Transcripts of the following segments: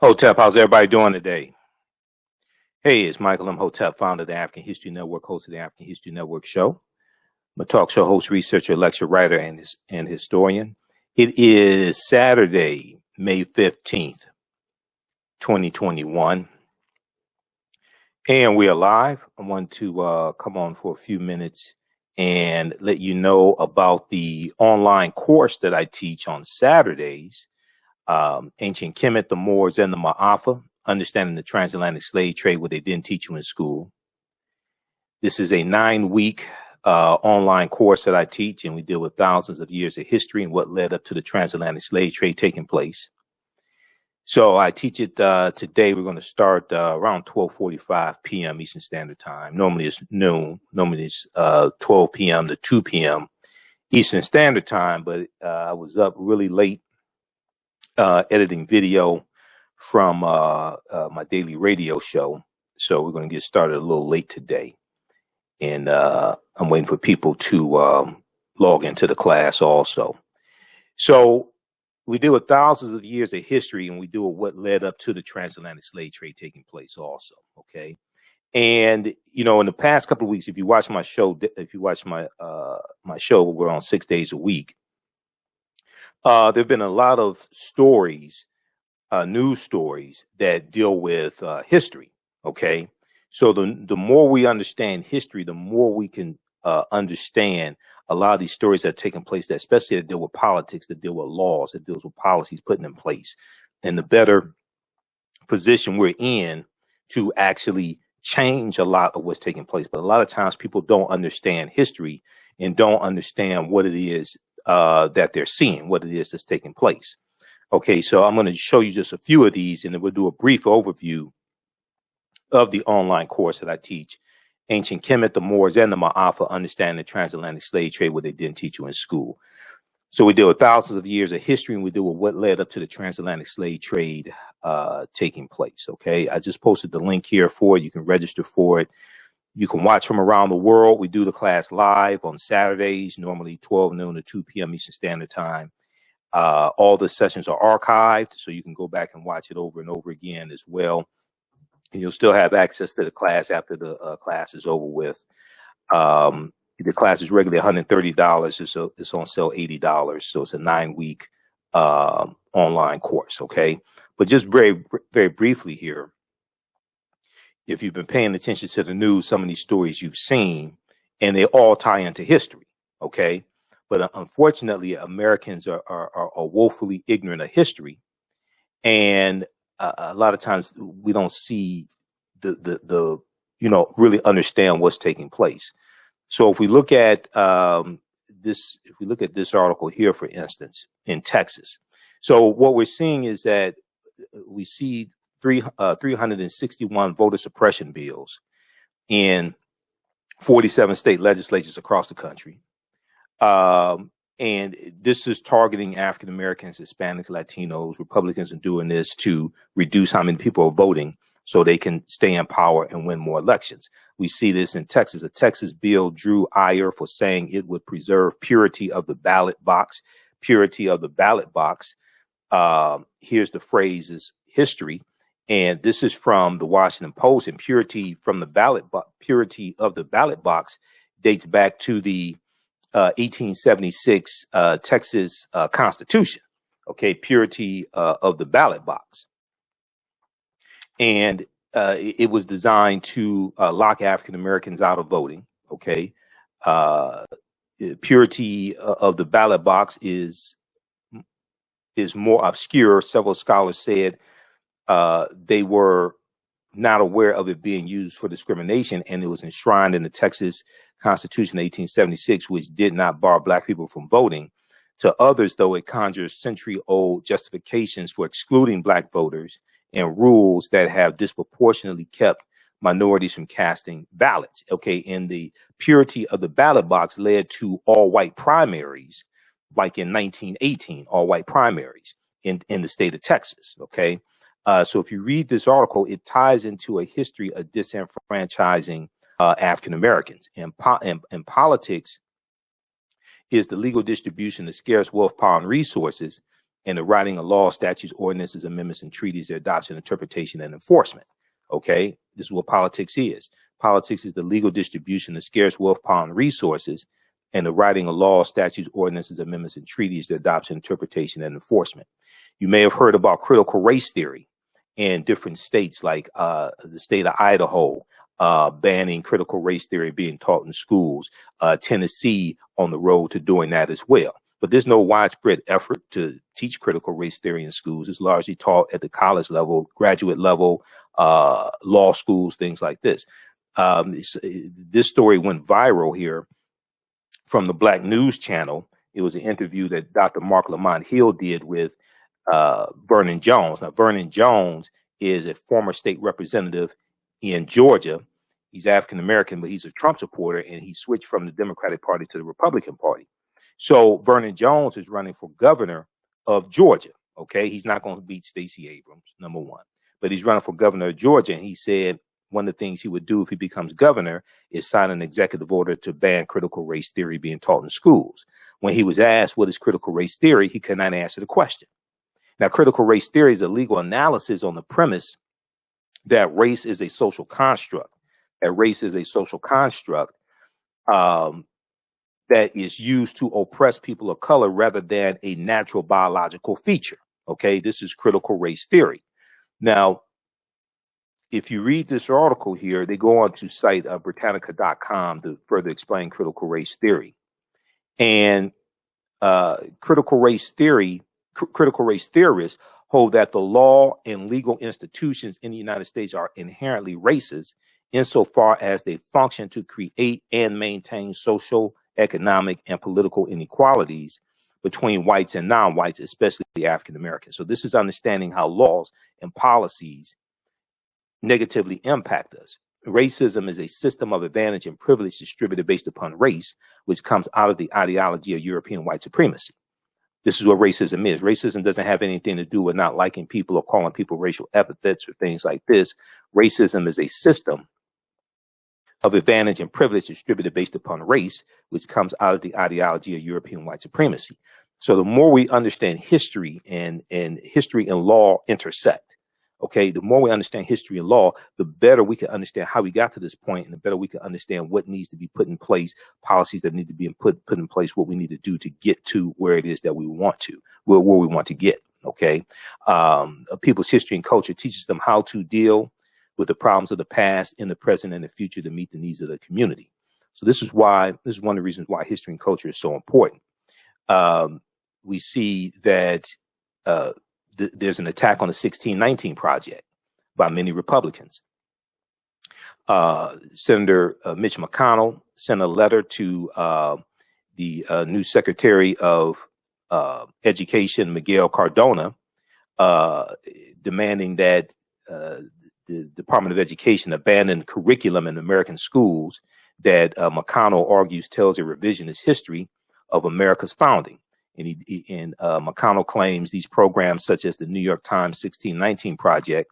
Hotep, how's everybody doing today? Hey, it's Michael Imhotep, founder of the African History Network, host of the African History Network show. I'm a talk show host, researcher, lecture writer, and historian. It is Saturday, May 15th, 2021, and we are live. I want to come on for a few minutes and let you know about the online course that I teach on Saturdays, Ancient Kemet, the Moors, and the Maafa, Understanding the Transatlantic Slave Trade, what they didn't teach you in school. This is a 9-week online course that I teach, and we deal with thousands of years of history and what led up to the transatlantic slave trade taking place. So I teach it today. We're going to start around 12:45 p.m. Eastern Standard Time. Normally it's noon. Normally it's 12 p.m. to 2 p.m. Eastern Standard Time, but I was up really late editing video from my daily radio show. So we're going to get started a little late today. And I'm waiting for people to log into the class also. So we deal with thousands of years of history, and we deal with what led up to the transatlantic slave trade taking place also. Okay. And, you know, in the past couple of weeks, if you watch my show, my show, we're on 6 days a week. There've been a lot of stories, news stories that deal with history. Okay. So the more we understand history, the more we can understand a lot of these stories that are taking place, that especially that deal with politics, that deal with laws, that deals with policies putting in place, and the better position we're in to actually change a lot of what's taking place. But a lot of times people don't understand history and don't understand what it is that they're seeing, what it is that's taking place. Okay, so I'm going to show you just a few of these, and then we'll do a brief overview of the online course that I teach, Ancient Kemet, the Moors, and the Maafa, Understanding the Transatlantic Slave Trade, what they didn't teach you in school. So we deal with thousands of years of history, and we deal with what led up to the transatlantic slave trade taking place. Okay, I just posted the link here for it. You can register for it. You can watch from around the world. We do the class live on Saturdays, normally 12 noon to 2 p.m. Eastern Standard Time. All the sessions are archived, so you can go back and watch it over and over again as well. And you'll still have access to the class after the class is over with. The class is regularly $130. It's on sale $80. So it's a 9-week online course. Okay. But just very, very briefly here, if you've been paying attention to the news, some of these stories you've seen, and they all tie into history. Okay. But unfortunately, Americans are woefully ignorant of history. And a lot of times we don't see the really understand what's taking place. So if we look at this article here, for instance, in Texas. So what we're seeing is that we see 361 voter suppression bills in 47 state legislatures across the country. And this is targeting African Americans, Hispanics, Latinos. Republicans are doing this to reduce how many people are voting so they can stay in power and win more elections. We see this in Texas. A Texas bill drew ire for saying it would preserve purity of the ballot box. Purity of the ballot box. Here's the phrase's history. And this is from the Washington Post. And purity of the ballot box dates back to the 1876 Texas Constitution. Okay, purity of the ballot box. And it was designed to lock African Americans out of voting. Okay, purity of the ballot box is more obscure. Several scholars said they were not aware of it being used for discrimination, and it was enshrined in the Texas Constitution of 1876, which did not bar Black people from voting. To others, though, it conjures century-old justifications for excluding Black voters and rules that have disproportionately kept minorities from casting ballots. Okay, and the purity of the ballot box led to all-white primaries, like in 1918, all-white primaries in the state of Texas. Okay. So if you read this article, it ties into a history of disenfranchising African Americans. And politics is the legal distribution of scarce wealth, power, and resources and the writing of laws, statutes, ordinances, amendments, and treaties, their adoption, interpretation, and enforcement. Okay, this is what politics is. Politics is the legal distribution of scarce wealth, power, and resources, and the writing of laws, statutes, ordinances, amendments, and treaties, their adoption, interpretation, and enforcement. You may have heard about critical race theory in different states, like the state of Idaho, banning critical race theory being taught in schools, Tennessee on the road to doing that as well. But there's no widespread effort to teach critical race theory in schools. It's largely taught at the college level, graduate level, law schools, things like this. This story went viral here from the Black News Channel. It was an interview that Dr. Mark Lamont Hill did with Vernon Jones. Now, Vernon Jones is a former state representative in Georgia. He's African American, but he's a Trump supporter, and he switched from the Democratic Party to the Republican Party. So Vernon Jones is running for governor of Georgia. Okay, he's not going to beat Stacey Abrams, number one, but he's running for governor of Georgia. And he said one of the things he would do if he becomes governor is sign an executive order to ban critical race theory being taught in schools. When he was asked what is critical race theory, he could not answer the question. Now, critical race theory is a legal analysis on the premise that race is a social construct. That race is a social construct that is used to oppress people of color rather than a natural biological feature. Okay, this is critical race theory. Now, if you read this article here, they go on to cite Britannica.com to further explain critical race theory. And critical race theorists hold that the law and legal institutions in the United States are inherently racist insofar as they function to create and maintain social, economic, and political inequalities between whites and non-whites, especially the African Americans. So this is understanding how laws and policies negatively impact us. Racism is a system of advantage and privilege distributed based upon race, which comes out of the ideology of European white supremacy. This is what racism is. Racism doesn't have anything to do with not liking people or calling people racial epithets or things like this. Racism is a system of advantage and privilege distributed based upon race, which comes out of the ideology of European white supremacy. So the more we understand history and history and law intersect, okay, the more we understand history and law, the better we can understand how we got to this point, and the better we can understand what needs to be put in place, policies that need to be put in place, what we need to do to get to where it is that we want to, where we want to get. Okay, people's history and culture teaches them how to deal with the problems of the past, in the present, and the future to meet the needs of the community. So this is one of the reasons why history and culture is so important. We see that there's an attack on the 1619 Project by many Republicans. Senator Mitch McConnell sent a letter to the new Secretary of Education, Miguel Cardona, demanding that the Department of Education abandon curriculum in American schools that McConnell argues tells a revisionist history of America's founding. And McConnell claims these programs, such as the New York Times 1619 Project,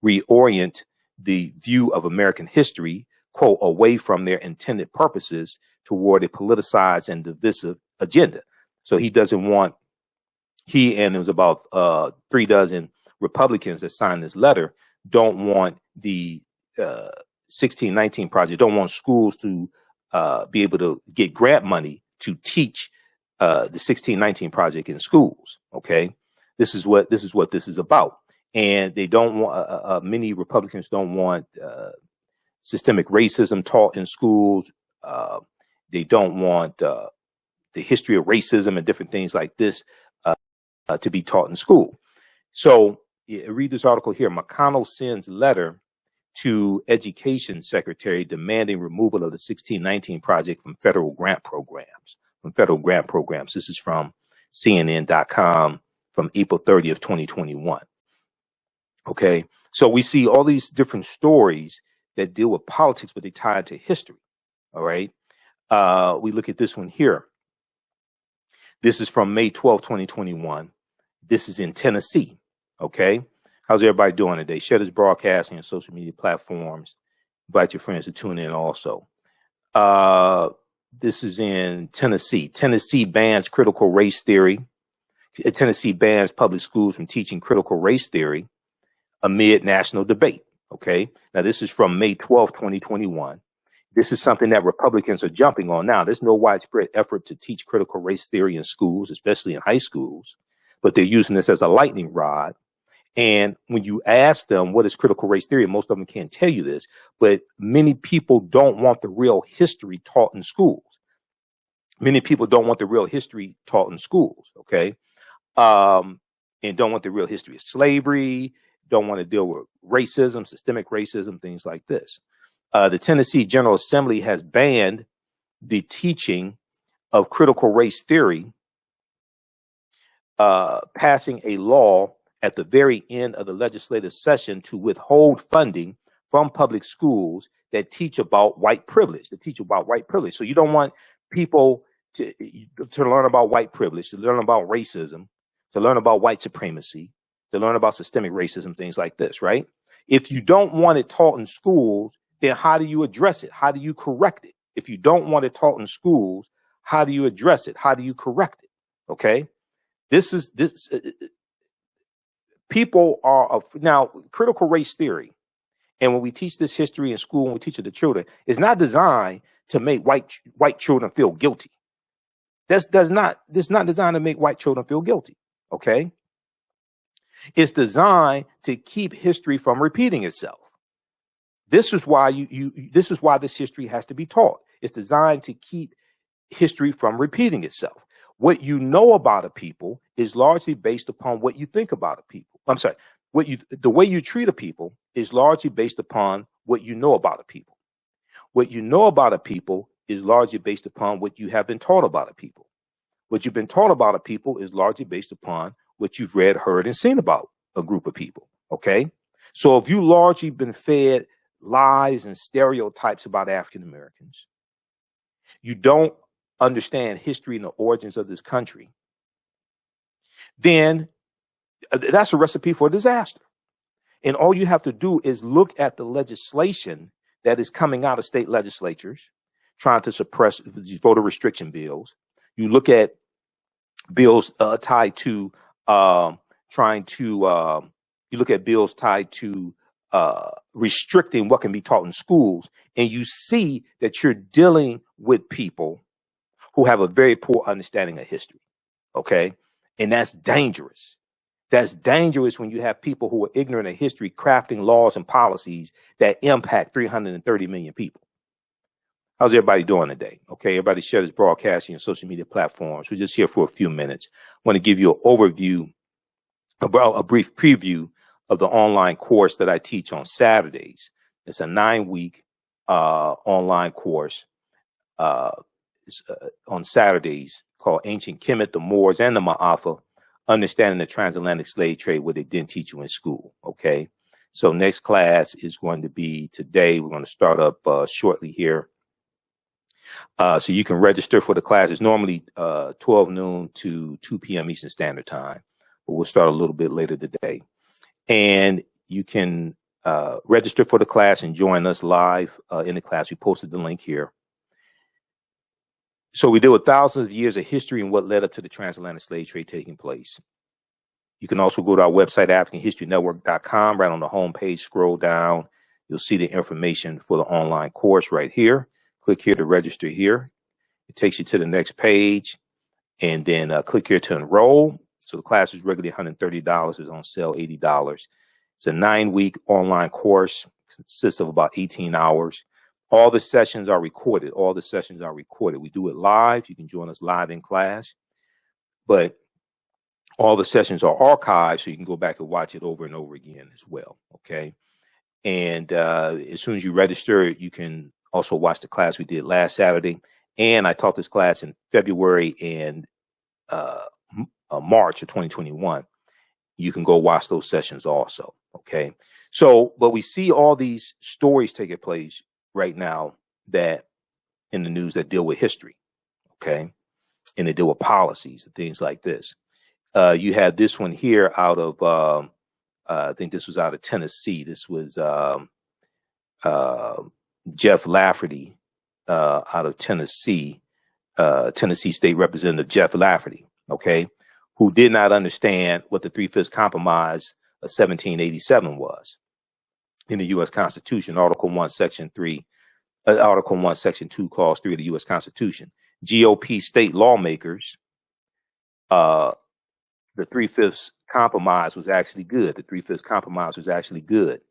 reorient the view of American history, quote, away from their intended purposes toward a politicized and divisive agenda. So he doesn't want, and it was about 3 dozen Republicans that signed this letter, don't want the 1619 Project, don't want schools to be able to get grant money to teach the 1619 Project in schools. Okay, this is what this is about, and they don't want. Many Republicans don't want systemic racism taught in schools. They don't want the history of racism and different things like this to be taught in school. So read this article here. McConnell sends letter to Education Secretary demanding removal of the 1619 Project from federal grant programs. This is from CNN.com from April 30th, 2021. Okay, so we see all these different stories that deal with politics, but they tie into history. All right, we look at this one here. This is from May 12, 2021. This is in Tennessee. Okay, how's everybody doing today? Share this broadcast on your social media platforms. Invite your friends to tune in also. This is in Tennessee. Tennessee bans critical race theory. Tennessee bans public schools from teaching critical race theory amid national debate. Okay. Now, this is from May 12, 2021. This is something that Republicans are jumping on now. There's no widespread effort to teach critical race theory in schools, especially in high schools, but they're using this as a lightning rod. And when you ask them what is critical race theory, most of them can't tell you this, but many people don't want the real history taught in schools. Many people don't want the real history taught in schools. Okay. And don't want the real history of slavery, don't want to deal with racism, systemic racism, things like this. The Tennessee General Assembly has banned the teaching of critical race theory, passing a law at the very end of the legislative session to withhold funding from public schools that teach about white privilege, So you don't want people to learn about white privilege, to learn about racism, to learn about white supremacy, to learn about systemic racism, things like this, right? If you don't want it taught in schools, then how do you address it? How do you correct it? If you don't want it taught in schools, how do you address it? How do you correct it? Okay. People are now critical race theory. And when we teach this history in school, when we teach it to children, it's not designed to make white children feel guilty. This is not designed to make white children feel guilty. Okay. It's designed to keep history from repeating itself. This is why this is why this history has to be taught. It's designed to keep history from repeating itself. What you know about a people is largely based upon what you think about a people. I'm sorry, the way you treat a people is largely based upon what you know about a people. What you know about a people is largely based upon what you have been taught about a people. What you've been taught about a people is largely based upon what you've read, heard, and seen about a group of people. Okay. So if you largely been fed lies and stereotypes about African Americans, you don't understand history and the origins of this country, then that's a recipe for disaster. And all you have to do is look at the legislation that is coming out of state legislatures trying to suppress these voter restriction bills. You look at bills tied to restricting what can be taught in schools, and you see that you're dealing with people who have a very poor understanding of history. Okay. And that's dangerous. That's dangerous when you have people who are ignorant of history crafting laws and policies that impact 330 million people. How's everybody doing today? Okay, everybody share this broadcasting on social media platforms. We're just here for a few minutes. I want to give you an overview, a brief preview of the online course that I teach on Saturdays. It's a 9-week online course on Saturdays called Ancient Kemet, the Moors, and the Maafa, Understanding the Transatlantic Slave Trade, what they didn't teach you in school. Okay, so next class is going to be today. We're going to start up shortly here. So you can register for the class. It's normally 12 noon to 2 p.m. Eastern Standard Time, but we'll start a little bit later today. And you can register for the class and join us live in the class. We posted the link here. So we deal with thousands of years of history and what led up to the transatlantic slave trade taking place. You can also go to our website, AfricanHistoryNetwork.com. Right on the home page, scroll down. You'll see the information for the online course right here. Click here to register here. It takes you to the next page, and then click here to enroll. So the class is regularly $130. It's on sale $80. It's a 9-week online course. It consists of about 18 hours. All the sessions are recorded. We do it live. You can join us live in class, but all the sessions are archived, so you can go back and watch it over and over again as well. Okay. And as soon as you register, you can also watch the class we did last Saturday. And I taught this class in February and March of 2021. You can go watch those sessions also. Okay. So, but we see all these stories taking place right now that in the news that deal with history. Okay. And they deal with policies and things like this. You had this one here out of, I think this was out of Tennessee. This was Jeff Lafferty out of Tennessee, Tennessee State Representative Jeff Lafferty, okay, who did not understand what the Three-Fifths Compromise of 1787 was in the U.S. Constitution, Article 1, Section 3, Article 1, Section 2, Clause 3 of the U.S. Constitution. GOP state lawmakers, the Three-Fifths Compromise was actually good. The Three-Fifths Compromise was actually good.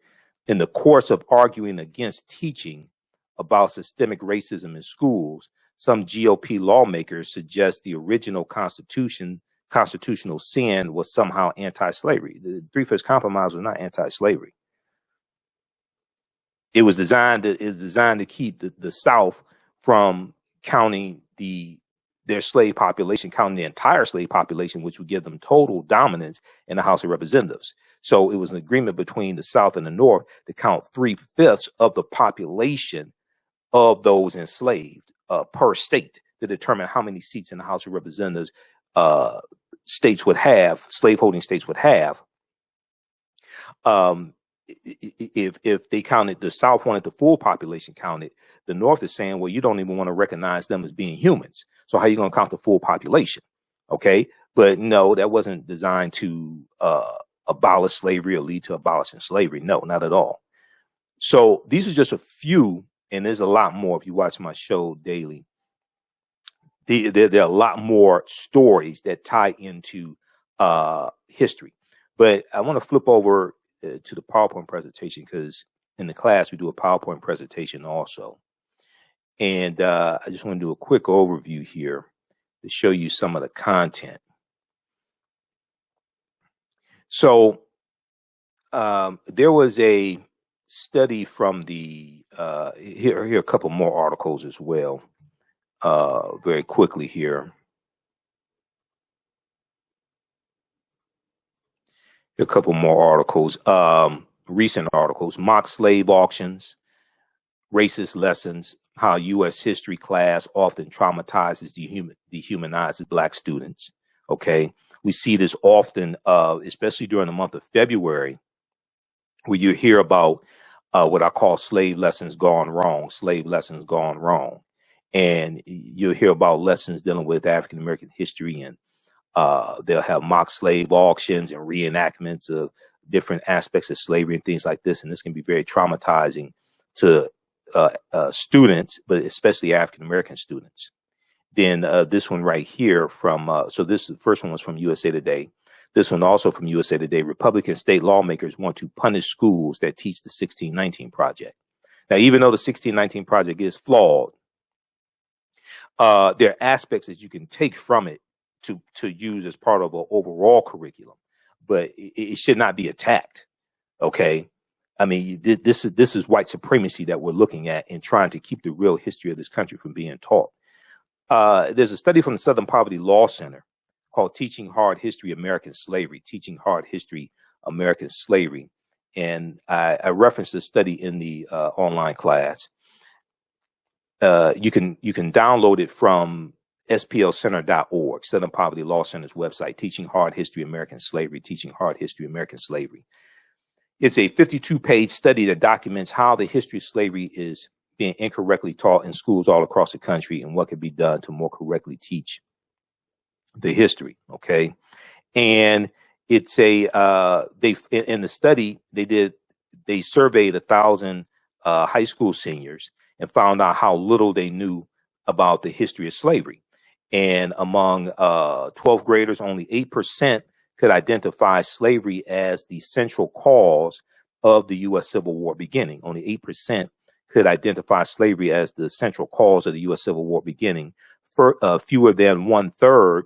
In the course of arguing against teaching about systemic racism in schools, some GOP lawmakers suggest the original constitutional sin was somehow anti-slavery. The Three-Fifths Compromise was not anti-slavery. It was designed to keep the South from counting their slave population, counting the entire slave population, which would give them total dominance in the House of Representatives. So it was an agreement between the South and the North to count 3/5 of the population of those enslaved per state to determine how many seats in the House of Representatives states would have, slaveholding states would have. If they counted, the South wanted the full population counted, the North is saying, well, you don't even want to recognize them as being humans. So how are you going to count the full population? Okay. But no, that wasn't designed to abolish slavery or lead to abolishing slavery. No, not at all. So these are just a few, and there's a lot more if you watch my show daily. There are a lot more stories that tie into history. But I want to flip over to the PowerPoint presentation, because in the class we do a PowerPoint presentation also. And I just want to do a quick overview here to show you some of the content. So there was a study from the, here are a couple more articles as well, very quickly here. A couple more articles, recent articles: mock slave auctions, racist lessons, how U.S. history class often traumatizes, dehumanizes Black students. Okay, we see this often, especially during the month of February, where you hear about what I call slave lessons gone wrong, slave lessons gone wrong. And you'll hear about lessons dealing with African American history, and they'll have mock slave auctions and reenactments of different aspects of slavery and things like this. And this can be very traumatizing to students, but especially African American students. Then this one right here from, so this the first one was from USA Today. This one also from USA Today: Republican state lawmakers want to punish schools that teach the 1619 Project. Now, even though the 1619 Project is flawed, there are aspects that you can take from it to use as part of an overall curriculum, but it should not be attacked. Okay. I mean, this is white supremacy that we're looking at in trying to keep the real history of this country from being taught. There's a study from the Southern Poverty Law Center called Teaching Hard History, American Slavery, Teaching Hard History, American Slavery. And I referenced this study in the online class. You can download it from splcenter.org, Southern Poverty Law Center's website, Teaching Hard History, American Slavery, Teaching Hard History, American Slavery. It's a 52-page study that documents how the history of slavery is being incorrectly taught in schools all across the country and what could be done to more correctly teach the history. Okay. And it's in the study they surveyed 1,000 high school seniors and found out how little they knew about the history of slavery. And among 12th graders, only 8% could identify slavery as the central cause of the U.S. Civil War beginning. Only 8% could identify slavery as the central cause of the U.S. Civil War beginning. Fewer than 1/3,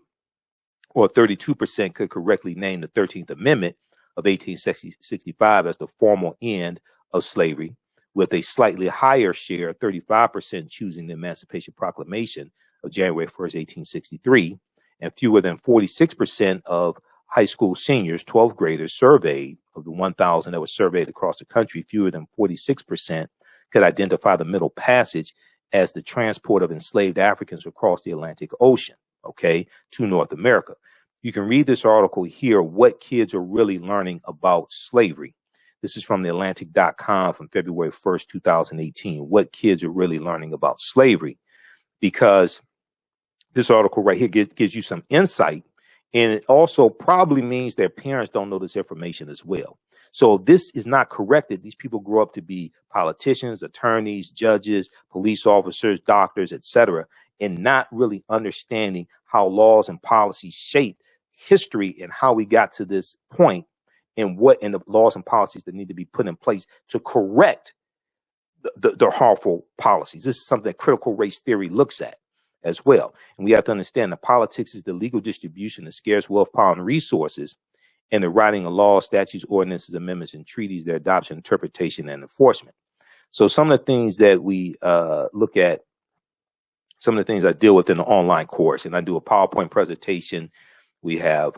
or 32%, could correctly name the 13th Amendment of 1865 as the formal end of slavery, with a slightly higher share, 35%, choosing the Emancipation Proclamation of January 1st, 1863, and fewer than 46% of high school seniors, 12th graders surveyed, of the 1,000 that were surveyed across the country, fewer than 46% could identify the Middle Passage as the transport of enslaved Africans across the Atlantic Ocean, okay, to North America. You can read this article here, What Kids Are Really Learning About Slavery. This is from theatlantic.com from February 1st, 2018. What kids are really learning about slavery? Because this article right here gives you some insight And it also probably means their parents don't know this information as well. So this is not corrected. These people grow up to be politicians, attorneys, judges, police officers, doctors, etc., and not really understanding how laws and policies shape history and how we got to this point, and what in the laws and policies that need to be put in place to correct the harmful policies. This is something that critical race theory looks at as well. And we have to understand that politics is the legal distribution of scarce wealth, power, and resources, and the writing of laws, statutes, ordinances, amendments, and treaties, their adoption, interpretation, and enforcement. So some of the things that we look at, some of the things I deal with in the online course, and I do a PowerPoint presentation. We have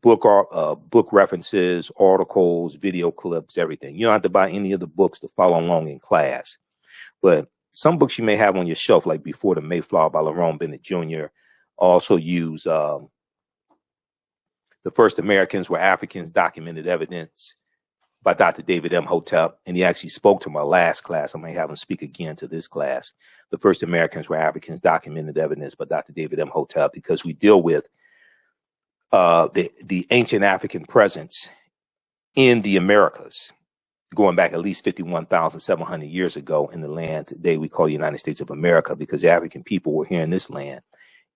book references, articles, video clips, everything. You don't have to buy any of the books to follow along in class. But some books you may have on your shelf, like Before the Mayflower by Lerone Bennett Jr., also use The First Americans Were Africans, Documented Evidence by Dr. David Imhotep. And he actually spoke to my last class. I may have him speak again to this class. The First Americans Were Africans, Documented Evidence by Dr. David Imhotep, because we deal with the ancient African presence in the Americas, going back at least 51,700 years ago in the land today we call the United States of America, because the African people were here in this land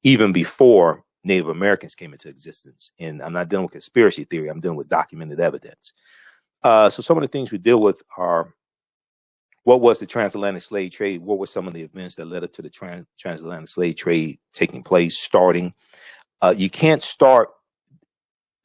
even before Native Americans came into existence. And I'm not dealing with conspiracy theory. I'm dealing with documented evidence. So some of the things we deal with are, what was the transatlantic slave trade? What were some of the events that led up to the transatlantic slave trade taking place, starting? You can't start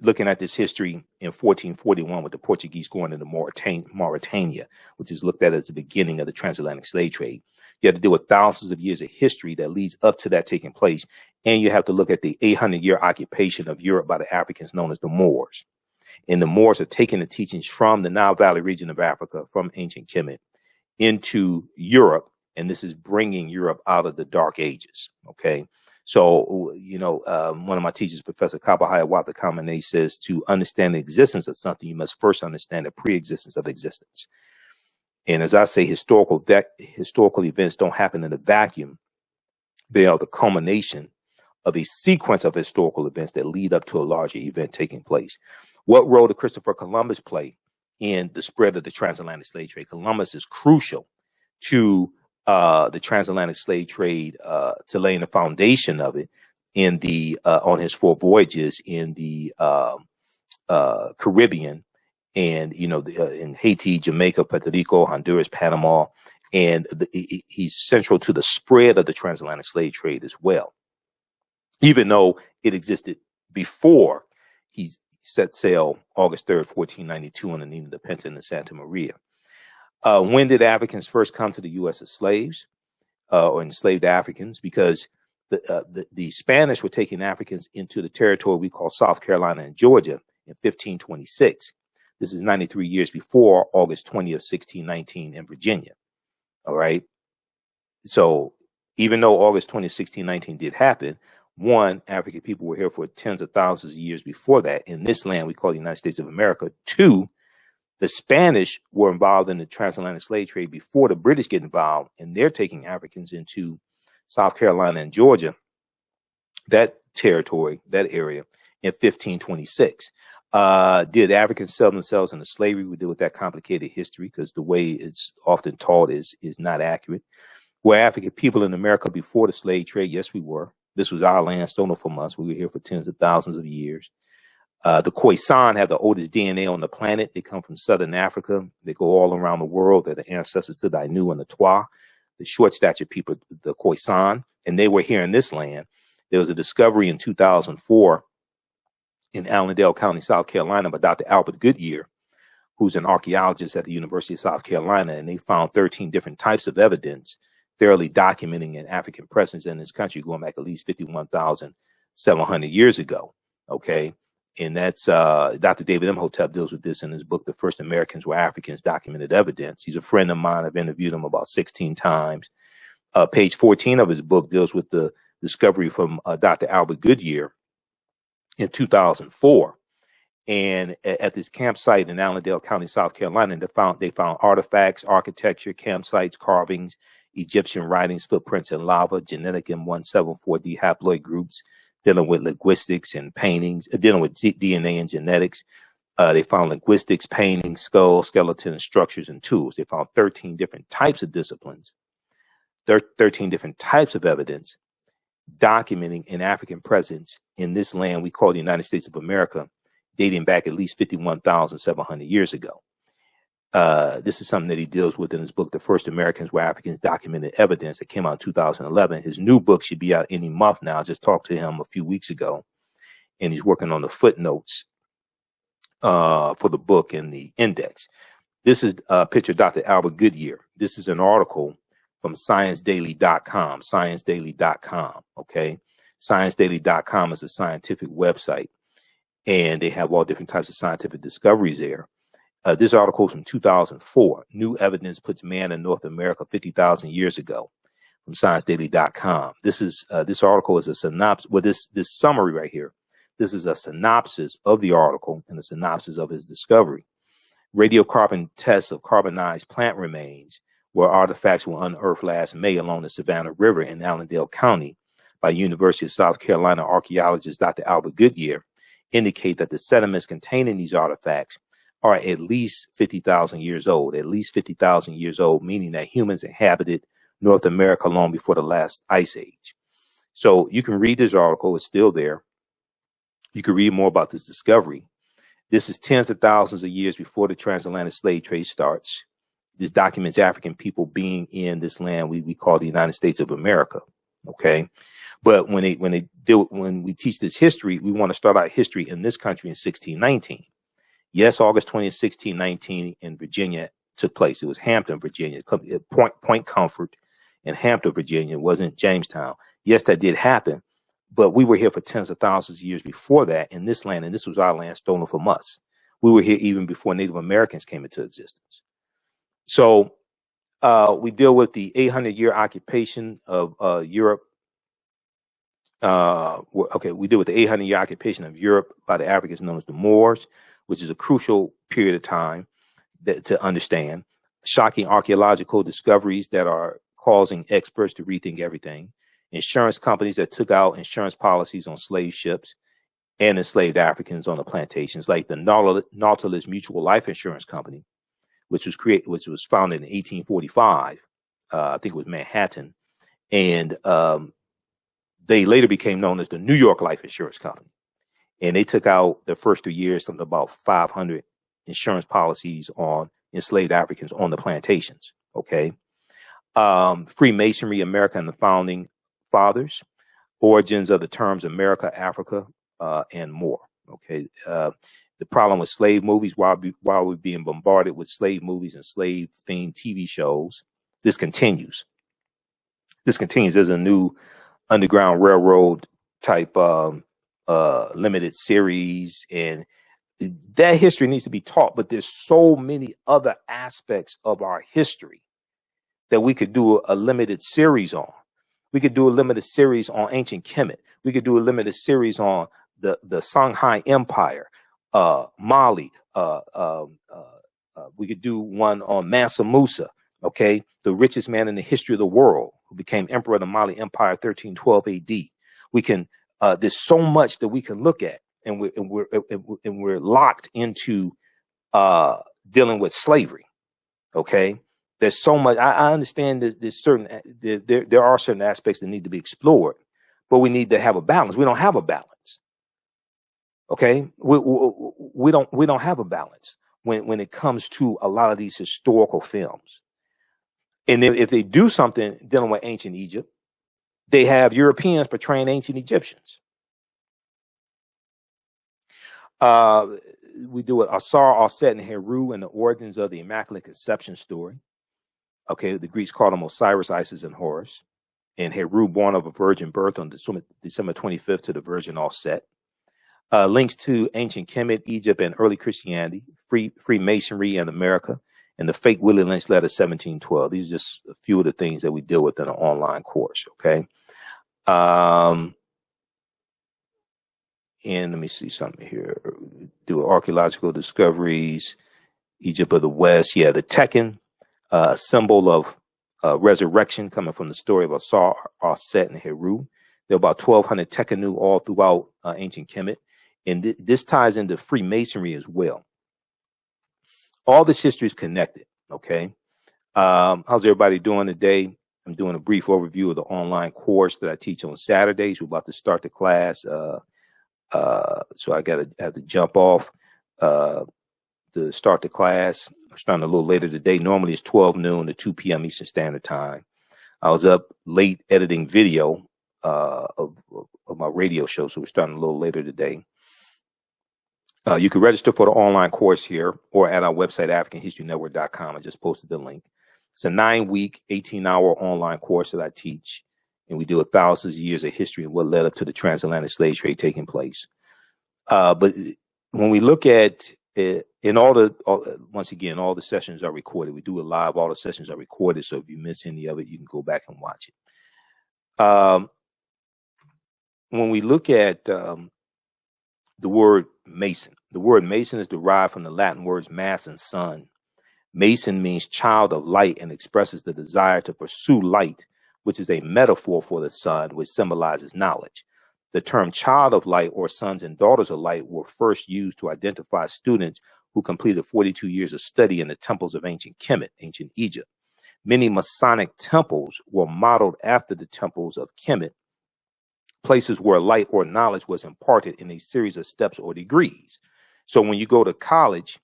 looking at this history in 1441 with the Portuguese going into Mauritania, which is looked at as the beginning of the transatlantic slave trade. You have to deal with thousands of years of history that leads up to that taking place. And you have to look at the 800-year occupation of Europe by the Africans known as the Moors. And the Moors are taking the teachings from the Nile Valley region of Africa, from ancient Kemet, into Europe. And this is bringing Europe out of the Dark Ages. Okay. So, one of my teachers, Professor Kabahaya Watakamane, says to understand the existence of something, you must first understand the pre-existence of existence. And as I say, historical events don't happen in a vacuum. They are the culmination of a sequence of historical events that lead up to a larger event taking place. What role did Christopher Columbus play in the spread of the transatlantic slave trade? Columbus is crucial to the transatlantic slave trade, to laying the foundation of it in the on his 4 voyages in the Caribbean, and in Haiti, Jamaica, Puerto Rico, Honduras, Panama, and he's central to the spread of the transatlantic slave trade as well. Even though it existed before he set sail August 3rd, 1492 on the Nina de Pinta in Santa Maria. When did Africans first come to the U.S. as slaves, or enslaved Africans? Because the Spanish were taking Africans into the territory we call South Carolina and Georgia in 1526. This is 93 years before August 20th, 1619 in Virginia. All right. So even though August 20th, 1619 did happen, one, African people were here for tens of thousands of years before that in this land we call the United States of America. Two, the Spanish were involved in the transatlantic slave trade before the British get involved, and they're taking Africans into South Carolina and Georgia, that territory, that area, in 1526. Did Africans sell themselves into slavery? We deal with that complicated history because the way it's often taught is not accurate. Were African people in America before the slave trade? Yes, we were. This was our land stolen from us. We were here for tens of thousands of years. The Khoisan have the oldest DNA on the planet. They come from Southern Africa. They go all around the world. They're the ancestors to the Ainu and the Twa, the short-statured people, the Khoisan, and they were here in this land. There was a discovery in 2004 in Allendale County, South Carolina, by Dr. Albert Goodyear, who's an archaeologist at the University of South Carolina, and they found 13 different types of evidence thoroughly documenting an African presence in this country going back at least 51,700 years ago. Okay. And that's Dr. David Imhotep deals with this in his book, The First Americans Were Africans, Documented Evidence. He's a friend of mine. I've interviewed him about 16 times. Page 14 of his book deals with the discovery from Dr. Albert Goodyear in 2004. And at this campsite in Allendale County, South Carolina, they found artifacts, architecture, campsites, carvings, Egyptian writings, footprints in lava, genetic M174D haploid groups, dealing with linguistics and paintings, dealing with DNA and genetics. They found linguistics, paintings, skulls, skeletons, structures, and tools. They found 13 different types of disciplines, 13 different types of evidence documenting an African presence in this land we call the United States of America, dating back at least 51,700 years ago. This is something that he deals with in his book, The First Americans Where Africans Documented Evidence, that came out in 2011. His new book should be out any month now. I just talked to him a few weeks ago, and he's working on the footnotes for the book and the index. This is a picture of Dr. Albert Goodyear. This is an article from ScienceDaily.com, ScienceDaily.com, okay? ScienceDaily.com is a scientific website, and they have all different types of scientific discoveries there. This article is from 2004. New evidence puts man in North America 50,000 years ago, from ScienceDaily.com. This article is a synopsis. Well, this summary right here, this is a synopsis of the article and a synopsis of his discovery. Radiocarbon tests of carbonized plant remains, where artifacts were unearthed last May along the Savannah River in Allendale County by University of South Carolina archaeologist Dr. Albert Goodyear, indicate that the sediments containing these artifacts are at least 50,000 years old, meaning that humans inhabited North America long before the last ice age. So you can read this article, it's still there. You can read more about this discovery. This is tens of thousands of years before the transatlantic slave trade starts. This documents African people being in this land we call the United States of America. Okay. But when we teach this history, we want to start out history in this country in 1619. Yes, August 20th, 1619 in Virginia took place. It was Hampton, Virginia, Point Comfort in Hampton, Virginia. It wasn't Jamestown. Yes, that did happen, but we were here for tens of thousands of years before that in this land, and this was our land stolen from us. We were here even before Native Americans came into existence. So we deal with the 800-year occupation of Europe. We deal with the 800-year occupation of Europe by the Africans known as the Moors, which is a crucial period of time to understand. Shocking archaeological discoveries that are causing experts to rethink everything. Insurance companies that took out insurance policies on slave ships and enslaved Africans on the plantations, like the Nautilus Mutual Life Insurance Company, which was founded in 1845. I think it was Manhattan, and they later became known as the New York Life Insurance Company. And they took out the first 3 years, something about 500 insurance policies on enslaved Africans on the plantations. Okay. Freemasonry, America and the Founding Fathers, origins of the terms America, Africa, and more. Okay. The problem with slave movies, while we're being bombarded with slave movies and slave themed TV shows, this continues. There's a new Underground Railroad type limited series, and that history needs to be taught. But there's so many other aspects of our history that we could do a limited series on. We could do a limited series on ancient Kemet. We could do a limited series on the Songhai Empire, Mali. We could do one on Mansa Musa, okay, the richest man in the history of the world, who became emperor of the Mali Empire 1312 AD. We can there's so much that we can look at, and we're locked into dealing with slavery. Okay, there's so much. I understand that there are certain aspects that need to be explored, but we need to have a balance. We don't have a balance. Okay, we don't have a balance when it comes to a lot of these historical films. And if they do something dealing with ancient Egypt, they have Europeans portraying ancient Egyptians. We do it Asar, Offset, and Heru, and the origins of the Immaculate Conception story. Okay, the Greeks called them Osiris, Isis, and Horus. And Heru, born of a virgin birth on December 25th to the Virgin Offset. Links to ancient Kemet, Egypt, and early Christianity, Freemasonry in America, and the fake Willie Lynch letter 1712. These are just a few of the things that we deal with in an online course, okay? And let me see something here. Do archaeological discoveries, Egypt of the West. Yeah, the Tekken, a symbol of resurrection coming from the story of Asar, Offset, and Heru. There are about 1,200 Tekenu all throughout ancient Kemet. And this ties into Freemasonry as well. All this history is connected, okay? How's everybody doing today? I'm doing a brief overview of the online course that I teach on Saturdays. We're about to start the class. So I have to jump off to start the class. I'm starting a little later today. Normally it's 12 noon to 2 p.m. Eastern Standard Time. I was up late editing video of my radio show, so we're starting a little later today. You can register for the online course here or at our website, AfricanHistoryNetwork.com. I just posted the link. It's a 9-week, 18-hour online course that I teach, and we deal with thousands of years of history and what led up to the transatlantic slave trade taking place. But when we look at it, once again, all the sessions are recorded. We do it live. All the sessions are recorded, so if you miss any of it, you can go back and watch it. When we look at the word Mason is derived from the Latin words mass and sun. Mason means child of light and expresses the desire to pursue light, which is a metaphor for the sun, which symbolizes knowledge. The term child of light or sons and daughters of light were first used to identify students who completed 42 years of study in the temples of ancient Kemet, ancient Egypt. Many Masonic temples were modeled after the temples of Kemet, places where light or knowledge was imparted in a series of steps or degrees. So when you go to college,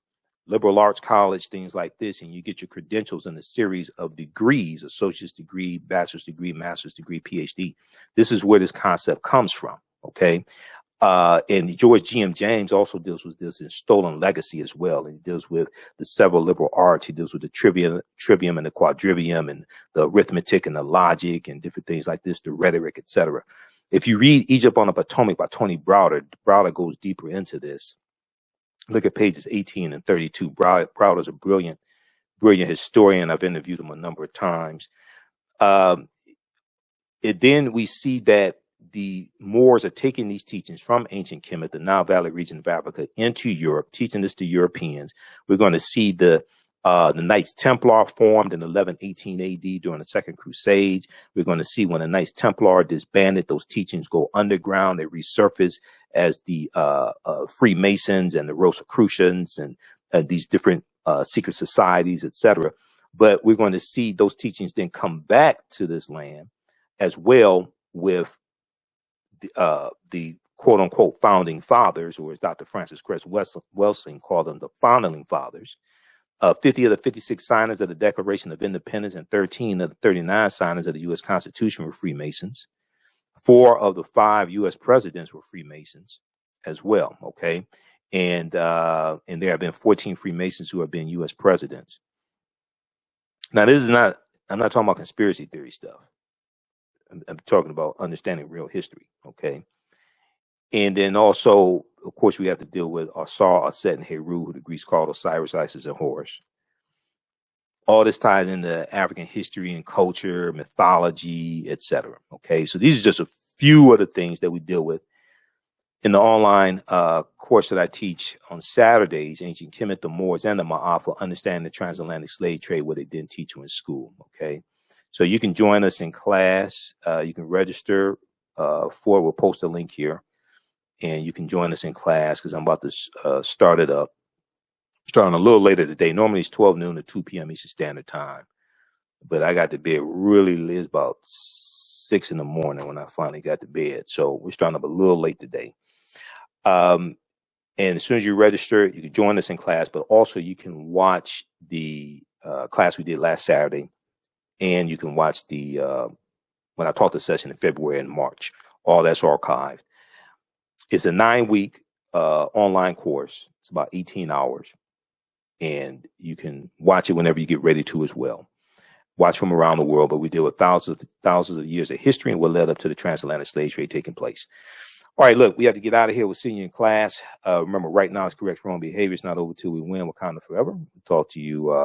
liberal arts college, things like this, and you get your credentials in a series of degrees, associate's degree, bachelor's degree, master's degree, PhD. This is where this concept comes from, okay? And George G.M. James also deals with this in Stolen Legacy as well. And he deals with the several liberal arts. He deals with the trivium and the quadrivium and the arithmetic and the logic and different things like this, the rhetoric, etc. If you read Egypt on the Potomac by Tony Browder goes deeper into this. Look at pages 18 and 32. Browder's a brilliant historian. I've interviewed him a number of times. Then we see that the Moors are taking these teachings from ancient Kemet, the Nile Valley region of Africa, into Europe, teaching this to Europeans. We're going to see the Knights Templar formed in 1118 AD during the Second Crusade. We're going to see when the Knights Templar disbanded, those teachings go underground. They resurface as the Freemasons and the Rosicrucians and these different secret societies, etc. But we're going to see those teachings then come back to this land as well with the quote unquote founding fathers, or as Dr. Francis Cress Welsing called them, the founding fathers. 50 of the 56 signers of the Declaration of Independence and 13 of the 39 signers of the U.S. Constitution were Freemasons. 4 of the 5 U.S. presidents were Freemasons as well, okay? And there have been 14 Freemasons who have been U.S. presidents. Now, I'm not talking about conspiracy theory stuff. I'm talking about understanding real history, okay? And then also, of course, we have to deal with Asar, Aset, and Heru, who the Greeks called Osiris, Isis, and Horus. All this ties into African history and culture, mythology, etc. Okay, so these are just a few of the things that we deal with in the online course that I teach on Saturdays, Ancient Kemet, the Moors, and the Maafa, Understanding the Transatlantic Slave Trade, what they didn't teach you in school, okay? So you can join us in class. You can register we'll post a link here. And you can join us in class because I'm about to start it up. Starting a little later today. Normally it's 12 noon to 2 p.m. Eastern Standard Time. But I got to bed really late. It's about 6 in the morning when I finally got to bed. So we're starting up a little late today. And as soon as you register, you can join us in class. But also you can watch the class we did last Saturday. And you can watch when I taught the session in February and March. All that's archived. It's a 9-week online course. It's about 18 hours. And you can watch it whenever you get ready to as well. Watch from around the world, but we deal with thousands of years of history and what led up to the transatlantic slave trade taking place. All right, look, we have to get out of here. We'll see you in class. Remember, right now it's correct wrong behavior. It's not over till we win. Wakanda forever. We'll talk to you